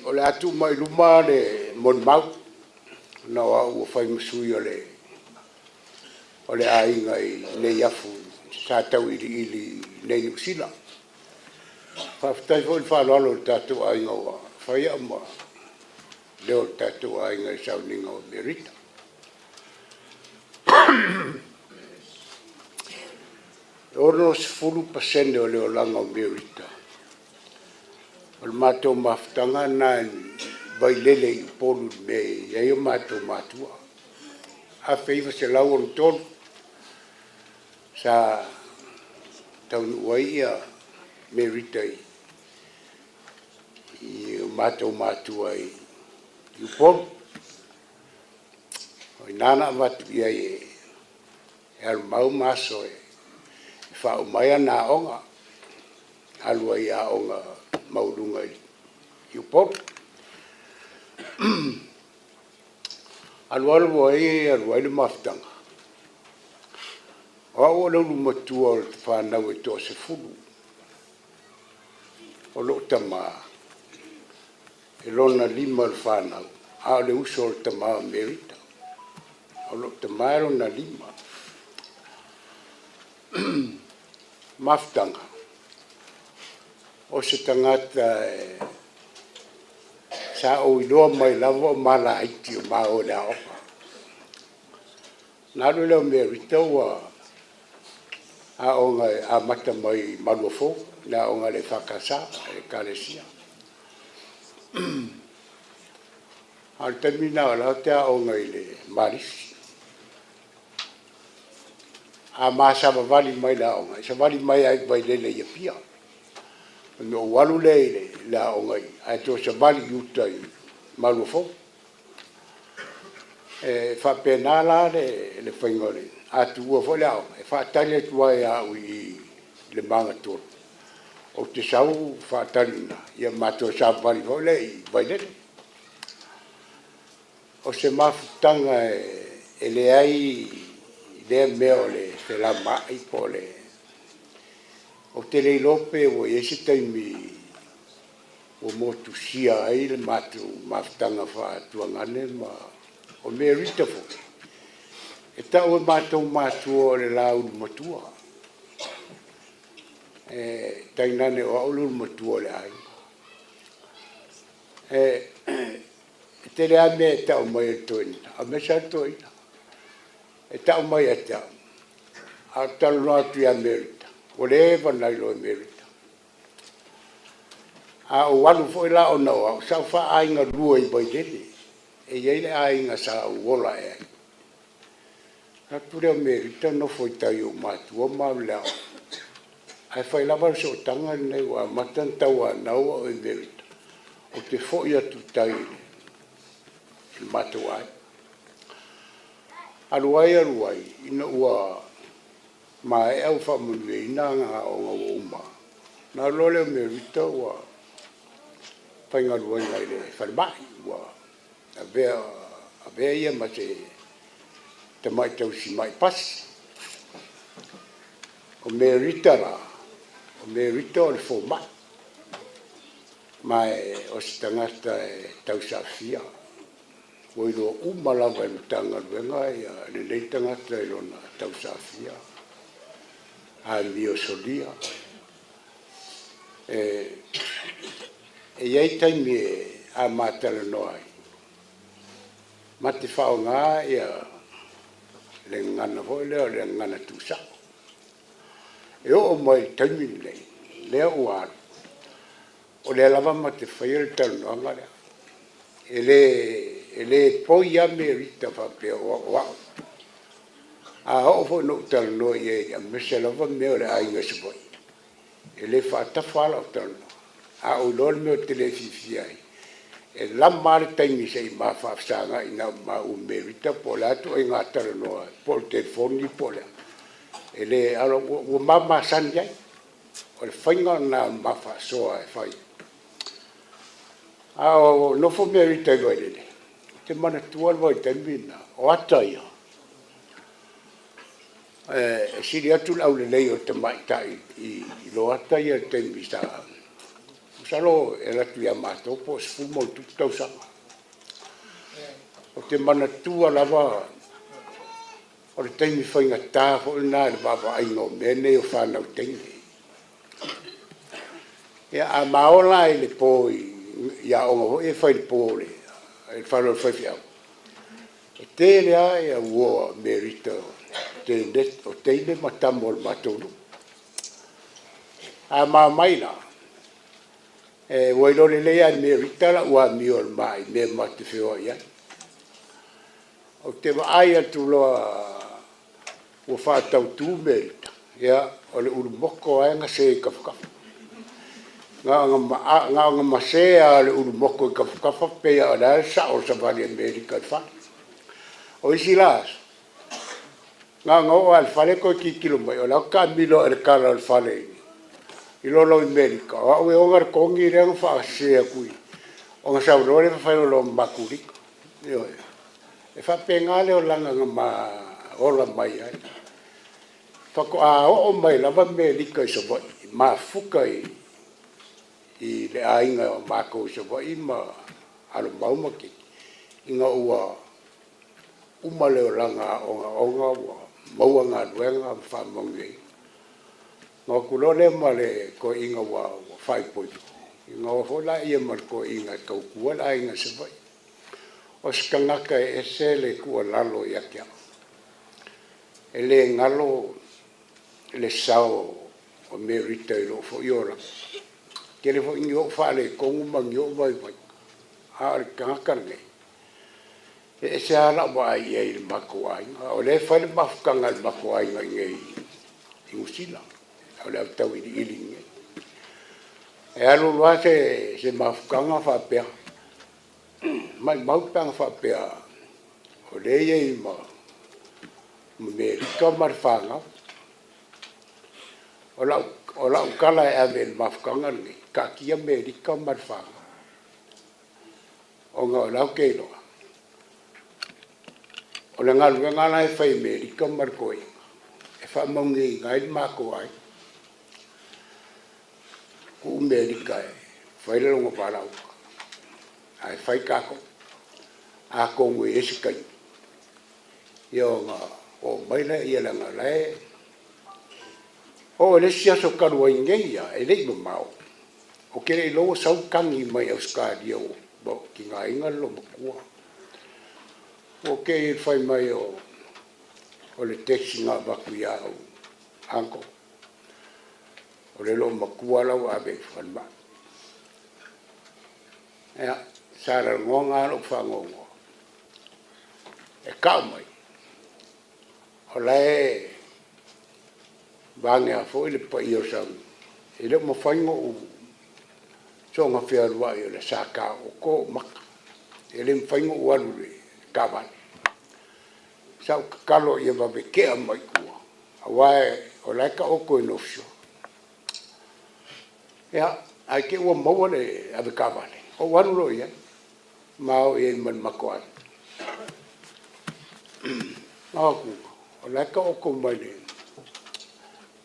o le atu mai luma le Molimau na ua fai masui o le aiga i nei afu sa Tauiliili nei Niusila. Whaftai fo i whaloalo le tātou aiga ua whaia ma leo le tātou aiga i sauninga o Merita. Ono 10% o leo langa o Merita. O le mātou mawhitanga nā vai lele i polu me iai o mātou mātua. A whaiva se lau o tonu sa taunu wai a Merita i o mātou mātua i polu. O nana watu iai e alu mau maso e whao mai ana onga. Alua i a onga maurunga i upolu. Alu le mawhitanga. O au le matua o te whanau e tō se fulu. O lo tama e lona 5 le whanau. A le uso o tama Merita. O lo tama e lona 5. Mawhitanga. O se tangata sa o iloa mai lava o mala aiti o mao le aoka. Nalo leo Merita ua a onga a mata mai maluafo, na onga le whakasa, le kalesia. Al tamina o lau te a onga i le marisi. A maasa wali mai la onga, sa wali mai ai vai lele ia pia. No walu le la onga i, a to sa wali yuta i maluafo. E whapena la le whaingore. A tua fo le aonga, e whaatale tua e au i le manga tōru. O te sau whaatalina, ia mato sa wali fo le i vai lele. O se mawhutanga e le ai le meo le se la mai po le o te le lope o e se taimi o motu sia ai le matu mawhutanga whaatuangane ma o Merita fo e tau e matou matua o le lau matua e tainane o aulu matua o le ai e te le ame e tau mai e toina a mesa toina e tau mai e tau. A talo no atu ia Merita. O le ewa nai lo Merita. A o walu fo ila o nau au. Sau wha ainga lua i bai lele. E iei ainga sa au wola e ai. Na ture o Merita no foi tai o matu o mau leo. Ai whai lava so tanga nei wa matan tau a nau o Merita. O te fo ia tu tai il matu ai. Aruai, ina ua ma e au whamunu e ina ngā o ngā uma. Nā lole Merita ua whainga ruai ngai le wharimai. Ua a vea ia ma te mai tau si mai pasi. O Merita la, o Merita o le fō mai. Mai o si tangata e tau sa fia. O ilo umalawa e mtanga luenga ia le leitanga te ilona tausafia a mio solia e iei taimi a matala noai ma te whao ngā ia le ngana hoi leo le ngana tusa e o mai taimi nei leo uan o le lava ma te whaia talo noanga lea e le poi a Merita whapea o a o fo no talo no e a mese lava meo le ainga se poi e le whaatawhala o talo a o lor meo te le fifi ai e lamma le taimi se i ma whaafsanga ina ma u Merita po le atu e ngā talo no po le telefoni po le e le alo o mama sani ai o le whainga na ma whaasoa e whai a o no fo Merita i goelele te mana tual vai taimina o ataia siri atu lau le lei o te maitai i lo ataia taimi sa salo e la tu ya mato po fu mo tu tau sa o te mana tua lava o le taimi whainga tā fo na le baba ai no mene o whanau taimi ia a maola i le po ia o e whai le po le e whanau le whai au e te lea ia ua Merita o teine matamo le matonu a mai la e wailo le lea Merita la ua mio le mai me mate whio ia o te ai atu loa ua whātau tū Merita ia o le uru moko ainga se kafukafu nga masea le uru moko kafukafu pea o la sa o sa vali Amerika le whani o isi las nga o al fale ko ki kilo mai o la ka milo el kala al fale i lolo Amerika o e ongar kongi re fa se kui o nga sa ro le fa lo makuri yo e fa pengale o langa ma o la mai ai fa ko a o mai la va Amerika i so vai ma fuka i le ainga o ma ko so vai ma alo mauma ki inga ua umale o langa onga maua ngā nuenga wha maungi. Ngā kulone male ko inga wa whai poitu. Ngā wahola ia mal ko inga kau kua la inga se vai. O skangaka e se le kua lalo ia kia. E le ngalo le sao o Merita i lo fo iora. Ke le fo ingi o whale kongu mangi o vai vai. A kangaka nei. E se ala wa ai e mako ai o le fa le mafukanga le mako ai ngai i usila o le Tauiliili e alu loa se mafukanga fa pea mai maupanga fa pea o le i ma Merita marfanga o la ukala e ave le mafukanga ni ka kia Merita marfanga o nga la keilo o le ngala e whai Merita markoi e wha maungi ngai mako ai ku Merita e whai le longa parau ai whai kako a kongu e sikai io nga o maila ia la ngala e o le siaso karua ingeia e le Molimau o kere i loa sau kangi mai au skadi o ki ngā inga lo makua o ke fai mai o le taxi nga baku ia o anko o le lo makua lau abe fan ba ya sara ngonga lo fangongo e ka mai o le bange a foi le pa io sang e le mo fango o so nga fia lua i le saka o ko maka e le fango o alu le kavan sau kalo ia va ke mai kua awae o la ka o ko no fio ya ai ke o mo le ave kavan o wanu lo ia mau e man makoan aku o la ka o ko mai le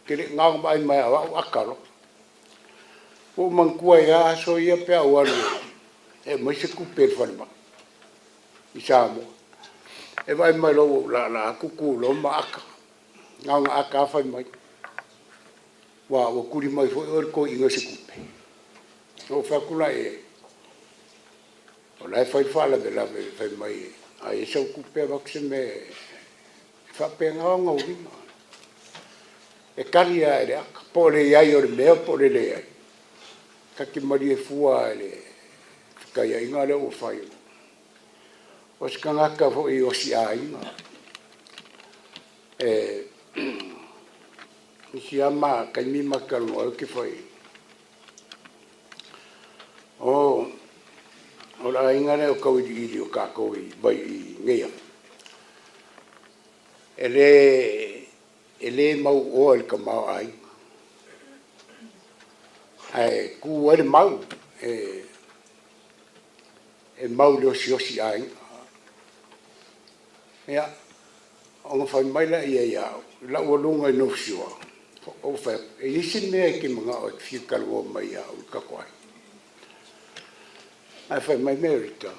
ke le ngau mai mai a akalo o mangkua ia so ia pe o alu e mai se ku per falma isamo e vai mai lo la kuku lo ma aka ngau aka fai mai wa o kuri mai fo o ko inga se kupe o fa kula e o la fai fala de la fai mai ai se kupe va que me fa pe ngau ngau vi e karia e aka pole ia o le pole le ai ka ki mari e fua le ka ia inga le o fai o skangaka fo i o si ai e si ama ka mi makalo o ke foi o la inga le o ka i o ka ko i bai ngeia ele mau o el ka mau ai ai ku ele mau e mau le si ai ya o fai mai la ia la o lunga no fio o fa e isi me ke mga o fi ka lo mai ya o ka kwai ai fai mai Merita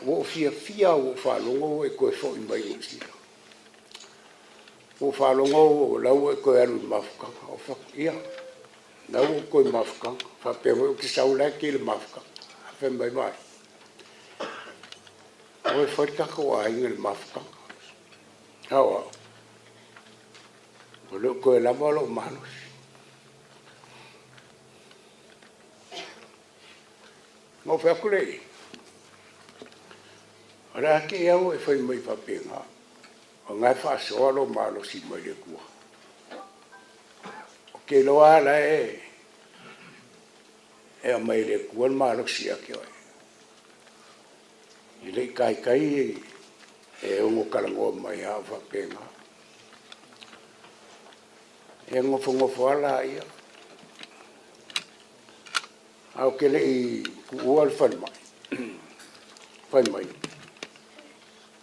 wo fia wo whalongo e koe fo i mai usi wo whalongo lau e koe aru mafukanga o whakia lau o koe mafukanga whapewa o ki saulai ki le mafukanga ai fai mai mai o e whaitaka o ainga le mafukanga hawa o leo koe lama lo manos mo whakulei ora ke iau e whai mai whapenga o ngai whaasoa lo malo si mai le kua o ke loa ala e a mai le kua malo si ake oi i le kai e ongo karangoa mai a whapenga e ngofo ala ia au ke le i kuua le whai mai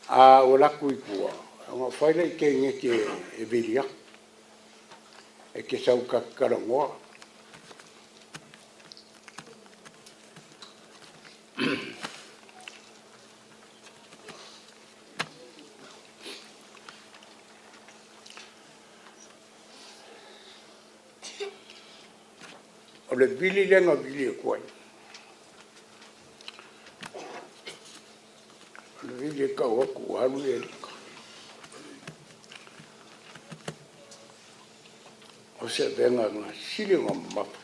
a o laku i kua nga whaile i ke ngeke e viria e ke sau karangoa o le vili lenga vili e kuai o le vili e kau aku haru e rika o se venga ngā sili ngā mapu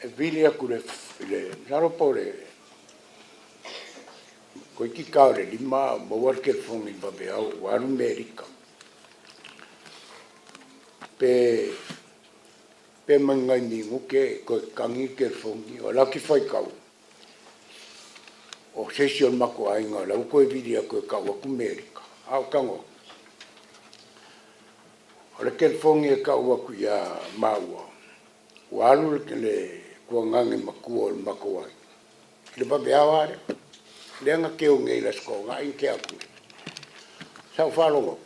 e vili aku le naropo le koe ki kao le lima mawar ke fongi babe au waru me rika pe mangai ni nguke koe kangi ke fongi o laki whai kau o session mako ainga lau koe vili a koe kau aku me rika au kango o le ke fongi e kau aku ia maua walu le kua ngange makua o le mako ai le babe aware lenga ke o ngei la sko nga in ke aku sau whalongo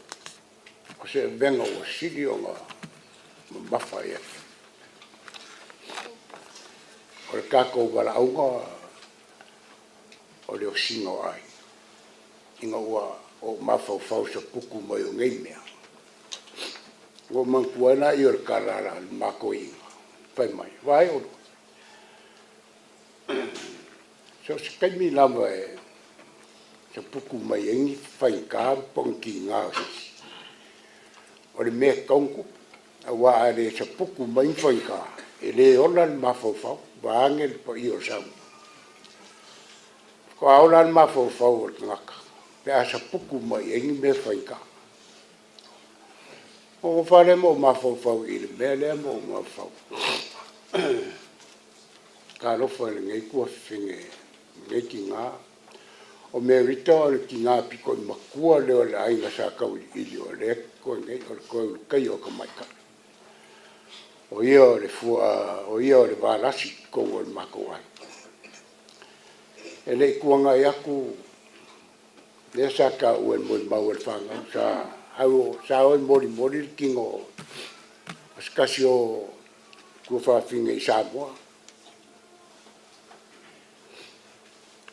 o se venga o sili o nga mafa ia o le kako wala aunga o le o singo ai inga ua o mafa o fausa puku mai o ngei mea o mankuana i o le karara le mako inga pai mai vai o so se kaimi lama e se puku mai engi whai kā pongki ngā o le mea kaunku a wā are se puku mai whai kā e le ona le mawhauwhau waange le pa i o sau ko aula le mawhauwhau o le ngaka pe a se puku mai engi me whai kā o whare mo mawhauwhau i le mea lea mo mawhau ka lofa le ngei kua whinge ngei ki ngā o Merita o le ki ngā piko i makua leo le ainga sa kau ili o le koe ngei o le koe kai o ka maika o ia o le fua o ia o le wālasi kou o le mako ai e le kuanga i aku le sa ka uen Molimau e le whanga sa o mori le kingo askasi o kua whawhinga i Samoa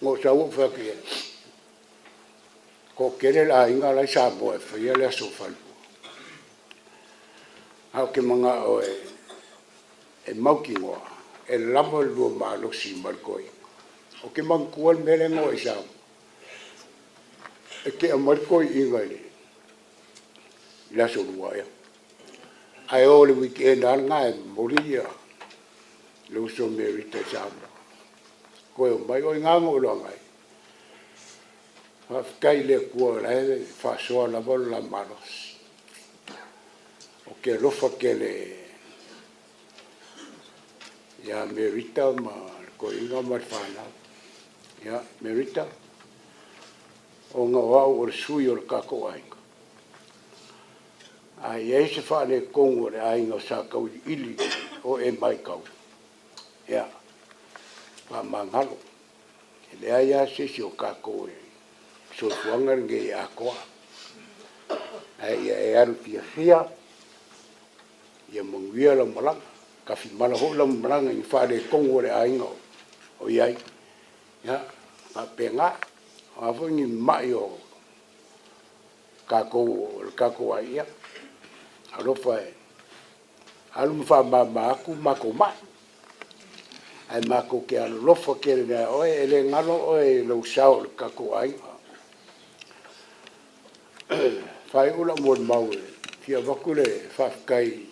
ngō sa ua whakia ko kere la inga lai Samoa e whaia le aso whalua hau ke mga o e mauki ngoa e lama lua malo si markoi o ke mangkua mele ngoa i Samoa e ke a markoi inga le le aso lua ia ai o le weekend anga e moria le uso Merita Samoa koe o mai o ingango lo ngai kai le kua lai fa so la vol la manos o ke lofa ke le ya Merita ma ko inga ma fana ya Merita o nga wa o sui o ka ko ai ai e se fa le kongo le ai nga sa ka ili o e mai ka ya pa mangalo le ai se si o ka ko so fuanga nge a ko ai e aru fia ia manguia la mala ka fi mala ho la mranga i fa le kongo le ainga o iai ya pa penga a fo ni mai o ka ko ai ya a lo fa alu fa ma ku ma ko ma ai ma ko ke alo lo fo ke le o ele ngalo o e lo sao ka ko ai fai ula Molimau kia wakule whafkai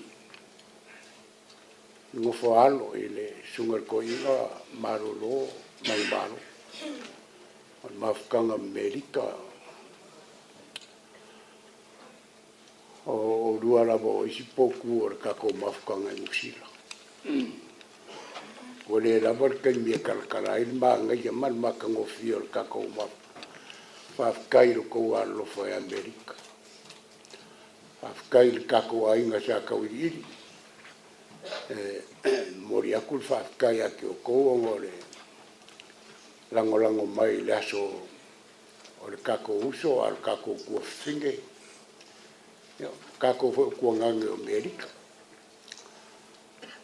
ngofo alo i le sungar ko inga marolo mai maro on mafkanga Merita o rua labo isi poku o kako mafkanga i usila o le labar kai mia kalkala i ma ngai man makango fio kako maf whafkai ro ko alo fai Amerika whafkai le kako ainga sa Tauiliili mori akul whafkai ake o kou ngore lango mai le aso o le kako uso al kako kua finge kako kua ngange o Merita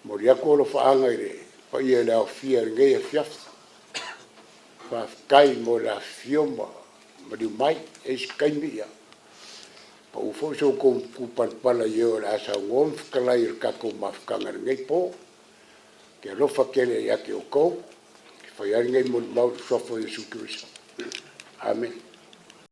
mori aku o lo whaanga i le pa ia le au fia ngei a fiafa whafkai mo la fioma ma di mai e skaimi ia pa ufo so ko kupalpala yo la sa ngom kala ir kako mafkanga ngai po ke lo fa kele ya ke o ko fa ya ngai Molimau so fo Yesu Kristo amen.